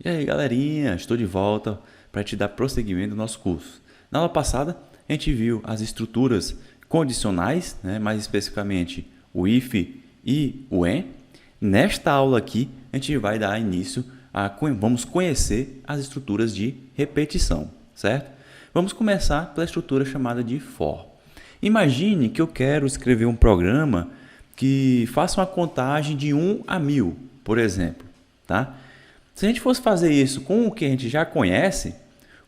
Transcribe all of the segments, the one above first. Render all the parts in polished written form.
E aí, galerinha, estou de volta para te dar prosseguimento do nosso curso. Na aula passada, a gente viu as estruturas condicionais, mais especificamente o if e o when. Nesta aula aqui, a gente vai dar início vamos conhecer as estruturas de repetição, certo? Vamos começar pela estrutura chamada de for. Imagine que eu quero escrever um programa que faça uma contagem de 1 a 1000, por exemplo, tá? Se a gente fosse fazer isso com o que a gente já conhece,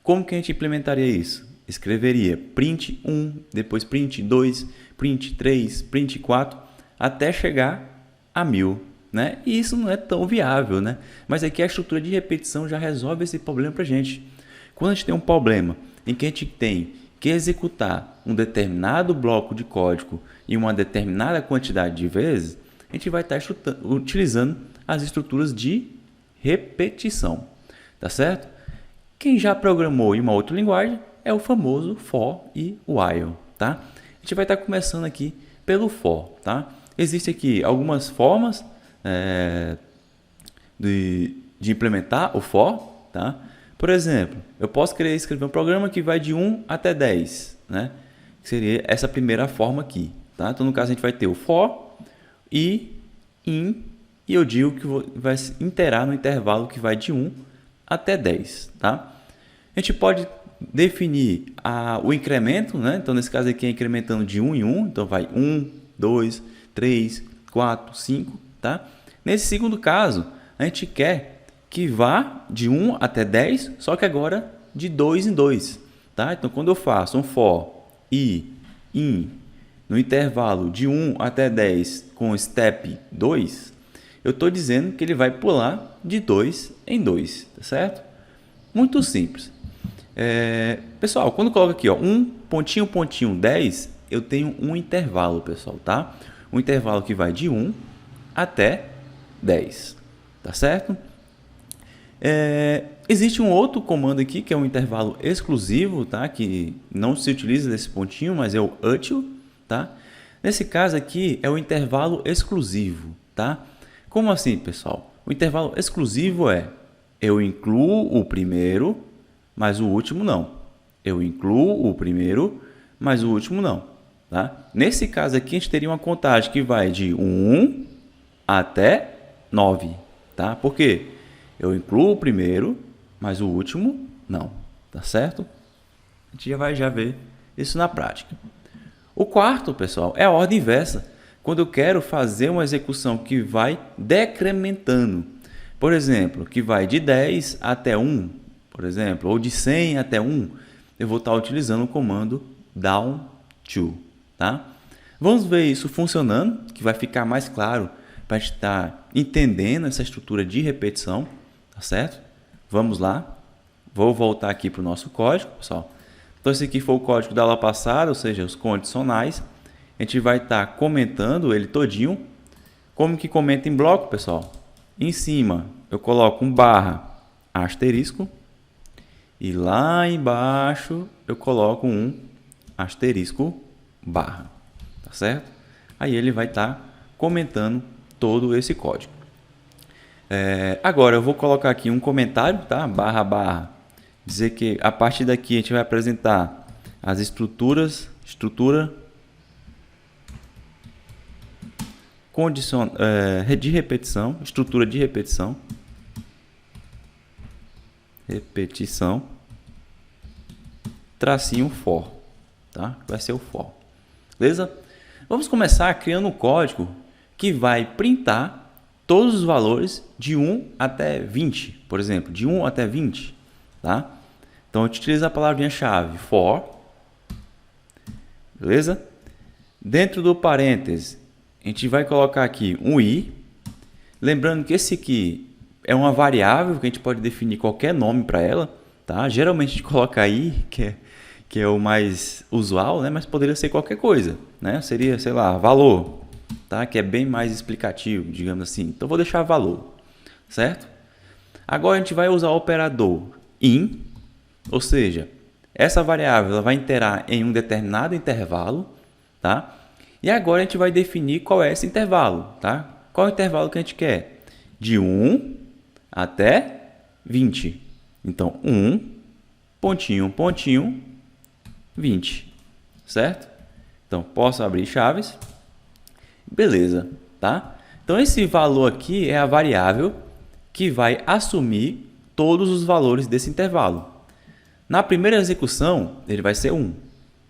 como que a gente implementaria isso? Escreveria print 1, depois print 2, print 3, print 4, até chegar a 1000. Né? E isso não é tão viável, né? Mas aqui a estrutura de repetição já resolve esse problema para a gente. Quando a gente tem um problema em que a gente tem que executar um determinado bloco de código em uma determinada quantidade de vezes, a gente vai estar utilizando as estruturas de repetição, tá certo? Quem já programou em uma outra linguagem é o famoso for e while, tá? A gente vai estar começando aqui pelo for, tá? Existem aqui algumas formas de implementar o for, tá? Por exemplo, eu posso querer escrever um programa que vai de 1 até 10, né? Que seria essa primeira forma aqui, tá? Então, no caso, a gente vai ter o for e in, e eu digo que vai iterar no intervalo que vai de 1 até 10, tá? A gente pode definir o incremento, né? Então, nesse caso aqui é incrementando de 1 em 1, então vai 1, 2, 3, 4, 5, tá? Nesse segundo caso, a gente quer que vá de 1 até 10, só que agora de 2 em 2, tá? Então, quando eu faço um for e in no intervalo de 1 até 10 com step 2, eu estou dizendo que ele vai pular de 2 em 2, tá certo? Muito simples. Pessoal, quando eu coloco aqui, ó, 1, pontinho, pontinho, 10, eu tenho um intervalo, pessoal, tá? Um intervalo que vai de 1 até 10, tá certo? Existe um outro comando aqui, que é um intervalo exclusivo, tá? Que não se utiliza nesse pontinho, mas é o util, tá? Nesse caso aqui, é o intervalo exclusivo, tá? Como assim, pessoal? O intervalo exclusivo eu incluo o primeiro, mas o último não. Eu incluo o primeiro, mas o último não, tá? Nesse caso aqui, a gente teria uma contagem que vai de 1 até 9, tá? Por quê? Eu incluo o primeiro, mas o último não, tá certo? A gente já vai ver isso na prática. O quarto, pessoal, é a ordem inversa. Quando eu quero fazer uma execução que vai decrementando, por exemplo, que vai de 10 até 1, por exemplo, ou de 100 até 1, eu vou estar utilizando o comando down to, tá? Vamos ver isso funcionando, que vai ficar mais claro para a gente estar entendendo essa estrutura de repetição, tá certo? Vamos lá. Vou voltar aqui para o nosso código, pessoal. Então, esse aqui foi o código da aula passada, ou seja, os condicionais. A gente vai estar comentando ele todinho. Como que comenta em bloco, pessoal? Em cima, eu coloco um barra asterisco. E lá embaixo, eu coloco um asterisco barra, tá certo? Aí ele vai estar comentando todo esse código. Agora eu vou colocar aqui um comentário, tá? Barra, dizer que a partir daqui a gente vai apresentar as estrutura de repetição, estrutura de repetição, tracinho for, tá? Vai ser o for, beleza? Vamos começar criando um código que vai printar todos os valores de 1 até 20, por exemplo, de 1 até 20, tá? Então, a gente utiliza a palavrinha-chave for, beleza? Dentro do parênteses, a gente vai colocar aqui um i, lembrando que esse aqui é uma variável que a gente pode definir qualquer nome para ela, tá? Geralmente a gente coloca i, que é o mais usual, né? Mas poderia ser qualquer coisa, né? Seria, sei lá, valor, tá? Que é bem mais explicativo, digamos assim. Então, vou deixar valor, certo? Agora, a gente vai usar o operador in, ou seja, essa variável ela vai iterar em um determinado intervalo, tá? E agora, a gente vai definir qual é esse intervalo, tá? Qual é o intervalo que a gente quer? De 1 até 20. Então, 1, pontinho, pontinho, 20, certo? Então, posso abrir chaves. Beleza, tá? Então, esse valor aqui é a variável que vai assumir todos os valores desse intervalo. Na primeira execução, ele vai ser 1.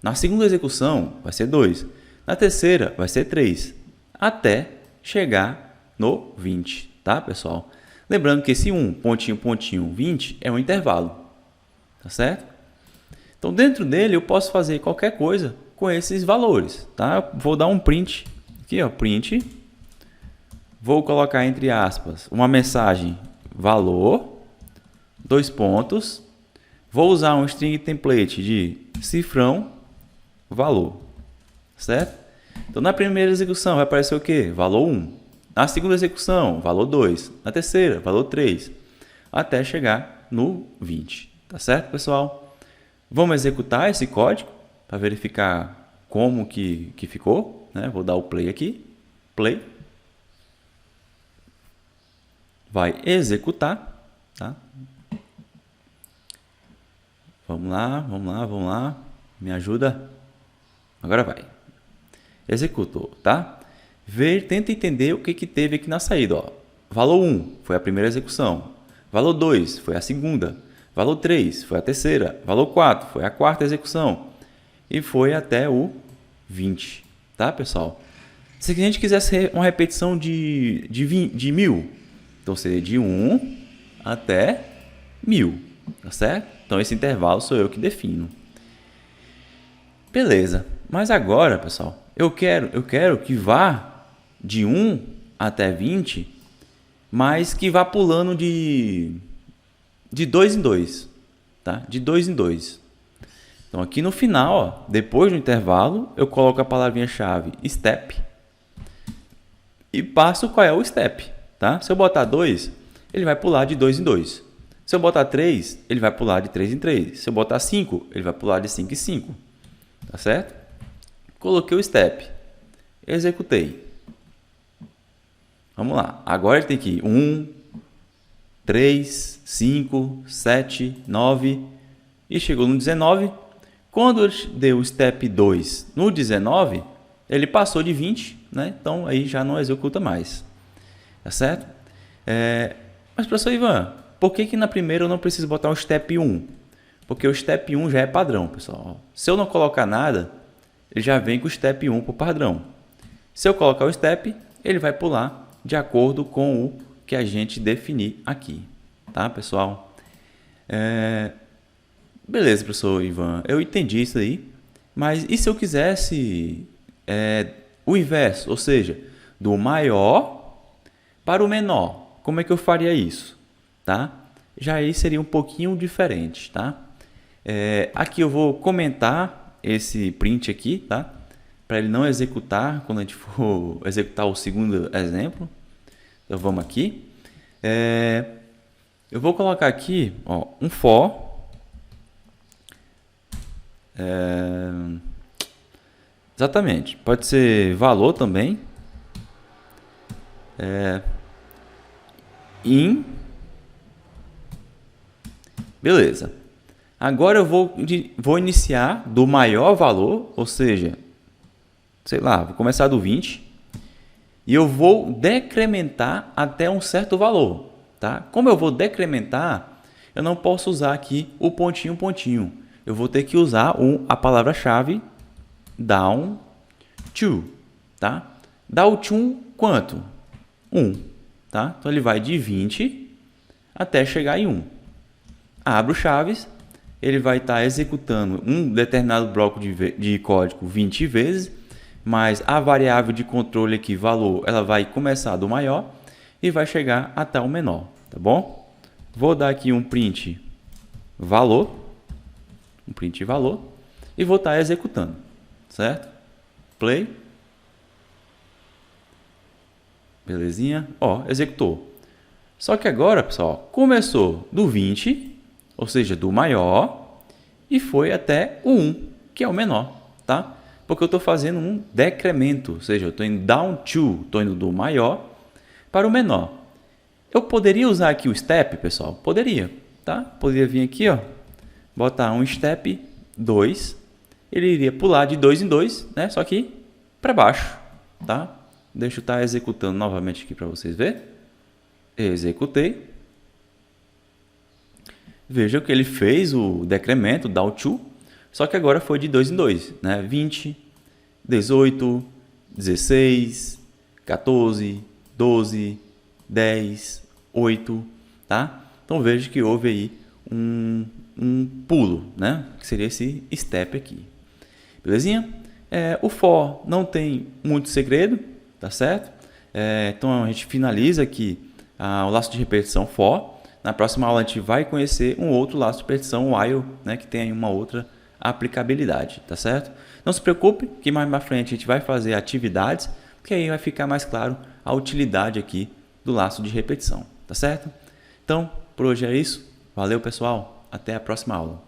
Na segunda execução, vai ser 2. Na terceira, vai ser 3. Até chegar no 20, tá, pessoal? Lembrando que esse 1, pontinho, pontinho, 20 é um intervalo, tá certo? Então, dentro dele, eu posso fazer qualquer coisa com esses valores, tá? Eu vou dar um print, aqui, ó, print. Vou colocar entre aspas uma mensagem valor, 2 pontos. Vou usar um string template de cifrão valor, certo? Então, na primeira execução vai aparecer o quê? Valor 1. Na segunda execução, valor 2. Na terceira, valor 3. Até chegar no 20. Tá certo, pessoal? Vamos executar esse código para verificar como que ficou, né? Vou dar o play aqui. Play. Vai executar, tá? Vamos lá, vamos lá, vamos lá. Me ajuda. Agora vai. Executou, tá? Tenta entender o que teve aqui na saída. Ó. Valor 1 foi a primeira execução. Valor 2 foi a segunda. Valor 3 foi a terceira. Valor 4 foi a quarta execução. E foi até o 20. Tá, pessoal? Se a gente quisesse uma repetição de 1000, então seria de 1 até 1000. Tá certo? Então esse intervalo sou eu que defino. Beleza. Mas agora, pessoal, eu quero que vá de 1 até 20, mas que vá pulando de 2 em 2, tá? De 2 em 2. Então, aqui no final, ó, depois do intervalo, eu coloco a palavrinha-chave step e passo qual é o step, tá? Se eu botar 2, ele vai pular de 2 em 2. Se eu botar 3, ele vai pular de 3 em 3. Se eu botar 5, ele vai pular de 5 em 5. Tá certo? Coloquei o step. Executei. Vamos lá. Agora ele tem que ir 1, 3, 5, 7, 9 e chegou no 19. Quando eu dei o step 2 no 19, ele passou de 20, né? Então aí já não executa mais. Tá certo? Mas, professor Ivan, por que na primeira eu não preciso botar o step 1? Porque o step 1 já é padrão, pessoal. Se eu não colocar nada, ele já vem com o step 1 por padrão. Se eu colocar o step, ele vai pular de acordo com o que a gente definir aqui. Tá, pessoal? Beleza, professor Ivan. Eu entendi isso aí. Mas e se eu quisesse o inverso? Ou seja, do maior para o menor. Como é que eu faria isso? Tá? Já aí seria um pouquinho diferente, tá? Aqui eu vou comentar esse print aqui, tá? Para ele não executar quando a gente for executar o segundo exemplo. Então vamos aqui. Eu vou colocar aqui, ó, um for. Exatamente. Pode ser valor também. In. Beleza. Agora eu vou iniciar do maior valor, ou seja, sei lá, vou começar do 20 e eu vou decrementar até um certo valor, tá? Como eu vou decrementar, eu não posso usar aqui o pontinho, pontinho. Eu vou ter que usar a palavra-chave down to, tá? Down to quanto? 1, tá? Então ele vai de 20 até chegar em 1. Abro chaves. Ele vai estar executando um determinado bloco de código 20 vezes, mas a variável de controle aqui, valor, ela vai começar do maior e vai chegar até o menor, tá bom? Vou dar aqui um print valor, e vou estar executando, certo? Play. Belezinha? Ó, executou. Só que agora, pessoal, começou do 20, ou seja, do maior, e foi até o 1, que é o menor, tá? Porque eu estou fazendo um decremento, ou seja, eu estou indo down to, estou indo do maior para o menor. Eu poderia usar aqui o step, pessoal? Poderia, tá? Poderia vir aqui, ó, botar um step 2, ele iria pular de 2 em 2, né? Só que para baixo, tá? Deixa eu estar executando novamente aqui para vocês verem. Executei. Veja que ele fez o decremento, down to, só que agora foi de 2 em 2, né? 20, 18, 16, 14, 12, 10, 8, tá? Então veja que houve aí um pulo, né? Que seria esse step aqui. Belezinha? O for não tem muito segredo, tá certo? Então a gente finaliza aqui o laço de repetição for. Na próxima aula a gente vai conhecer um outro laço de repetição while, né? Que tem aí uma outra aplicabilidade, tá certo? Não se preocupe que mais para frente a gente vai fazer atividades, que aí vai ficar mais claro a utilidade aqui do laço de repetição, tá certo? Então, por hoje é isso. Valeu, pessoal. Até a próxima aula.